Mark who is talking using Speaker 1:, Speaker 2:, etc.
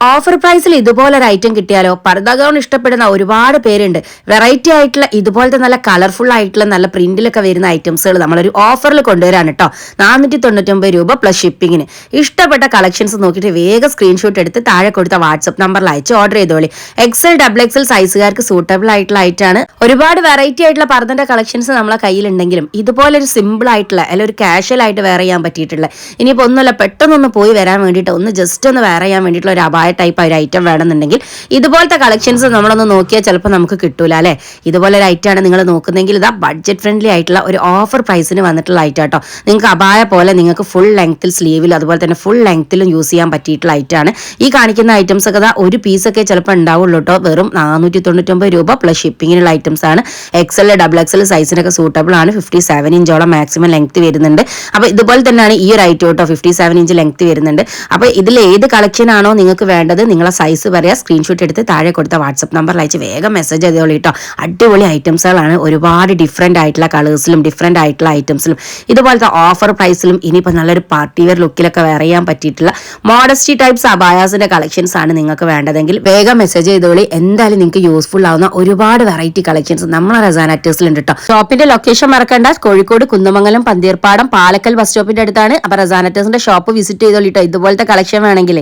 Speaker 1: Offer പ്രൈസിൽ ഇതുപോലൊരു item കിട്ടിയാലോ? പർദ്ദ ഗൗൺ ഇഷ്ടപ്പെടുന്ന ഒരുപാട് പേരുണ്ട്. വെറൈറ്റി ആയിട്ടുള്ള ഇതുപോലത്തെ നല്ല കളർഫുൾ ആയിട്ടുള്ള നല്ല പ്രിന്റിലൊക്കെ വരുന്ന ഐറ്റംസുകൾ നമ്മളൊരു ഓഫറിൽ കൊണ്ടുവരാൻ കേട്ടോ. 499 രൂപ പ്ലസ് ഷിപ്പിങ്ങിന്. ഇഷ്ടപ്പെട്ട കളക്ഷൻസ് നോക്കിയിട്ട് വേഗം സ്ക്രീൻഷോട്ട് എടുത്ത് താഴെ കൊടുത്ത വാട്സ്ആപ്പ് നമ്പറിൽ അയച്ച് ഓർഡർ ചെയ്തോളി. XL XXL സൈസുകാർക്ക് സൂട്ടബിൾ ആയിട്ടുള്ള ആയിട്ടാണ്. ഒരുപാട് വെറൈറ്റി ആയിട്ടുള്ള പർദ്ദന്റെ കളക്ഷൻസ് നമ്മളെ കയ്യിലുണ്ടെങ്കിലും ഇതുപോലെ ഒരു സിമ്പിൾ ആയിട്ടുള്ള അല്ലെങ്കിൽ ഒരു കാഷ്വൽ ആയിട്ട് വെയർ ചെയ്യാൻ പറ്റിയിട്ടുള്ള, ഇനിയിപ്പോൾ ഒന്നുമല്ല പെട്ടെന്നൊന്ന് പോയി വരാൻ വേണ്ടിയിട്ട് ഒന്ന് ജസ്റ്റ് ഒന്ന് വെയർ ചെയ്യാൻ വേണ്ടിയിട്ടുള്ള ഒരു ടൈപ്പ് ഒരു ഐറ്റം വേണമെന്നുണ്ടെങ്കിൽ ഇതുപോലത്തെ കളക്ഷൻസ് നമ്മളൊന്ന് നോക്കിയാൽ ചിലപ്പോൾ നമുക്ക് കിട്ടൂല അല്ലേ. ഇതുപോലെ ഒരു ഐറ്റമാണ് നിങ്ങൾ നോക്കുന്നെങ്കിൽ ഇതാ ബഡ്ജറ്റ് ഫ്രണ്ട്ലി ആയിട്ടുള്ള ഒരു ഓഫർ പ്രൈസിന് വന്നിട്ടുള്ള ഐറ്റം കേട്ടോ. നിങ്ങൾക്ക് അബായ പോലെ നിങ്ങൾക്ക് ഫുൾ ലെങ്ത്തിൽ സ്ലീവിൽ അതുപോലെ തന്നെ ഫുൾ ലെങ്ത്തിലും യൂസ് ചെയ്യാൻ പറ്റിയിട്ടുള്ള ഐറ്റമാണ്. ഈ കാണിക്കുന്ന ഐറ്റംസ് ഒക്കെ ഒരു പീസൊക്കെ ചിലപ്പോൾ ഉണ്ടാവുള്ളൂ കേട്ടോ. വെറും 499 രൂപ പ്ലസ് ഷിപ്പിങ്ങിനുള്ള ഐറ്റംസ് ആണ്. XL XXL സൈസിനൊക്കെ സൂട്ടബിൾ ആണ്. 57 ഇഞ്ചോളം മാക്സിമം ലെങ്ത് വരുന്നുണ്ട്. അപ്പോൾ ഇതുപോലെ തന്നെയാണ് ഈ ഒരു ഐറ്റം കേട്ടോ. 57 ഇഞ്ച് ലെങ്ത് വരുന്നുണ്ട്. അപ്പോൾ ഇതിൽ ഏത് കളക്ഷൻ ആണോ നിങ്ങൾക്ക് വേണ്ടത് നിങ്ങളെ സൈസ് പറയാ, സ്ക്രീൻഷോട്ട് എടുത്ത് താഴെ കൊടുത്ത വാട്സ്ആപ്പ് നമ്പറിൽ അയച്ച് വേഗം മെസ്സേജ് ചെയ്തോളൂ കേട്ടോ. അടിപൊളി ഐറ്റംസുകളാണ്. ഒരുപാട് ഡിഫറെന്റ് ആയിട്ടുള്ള കളേഴ്സിലും ഡിഫറെന്റ് ആയിട്ടുള്ള ഐറ്റംസിലും ഇതുപോലത്തെ ഓഫർ പ്രൈസിലും ഇനിയിപ്പോൾ നല്ലൊരു പാർട്ടി വെയർ ലുക്കിലൊക്കെ വെയർ ചെയ്യാൻ പറ്റിയിട്ടുള്ള മോഡസ്റ്റി ടൈപ്സ് അബായാസിന്റെ കളക്ഷൻസ് ആണ് നിങ്ങൾക്ക് വേണ്ടതെങ്കിൽ വേഗം മെസ്സേജ് ചെയ്തോളി. എന്തായാലും നിങ്ങൾക്ക് യൂസ്ഫുൾ ആവുന്ന ഒരുപാട് വെറൈറ്റി കളക്ഷൻസ് നമ്മളെ റസാന ടേഴ്സിലുണ്ട് കേട്ടോ. ഷോപ്പിന്റെ ലൊക്കേഷൻ മറക്കണ്ട, കോഴിക്കോട് കുന്നമംഗലം പന്തീർപ്പാടം പാലക്കൽ ബസ് സ്റ്റോപ്പിന്റെ അടുത്താണ്. അപ്പോൾ റസാന ടേഴ്സിന്റെ ഷോപ്പ് വിസിറ്റ് ചെയ്തോളൂ കേട്ടോ ഇതുപോലത്തെ കളക്ഷൻ വേണമെങ്കിൽ.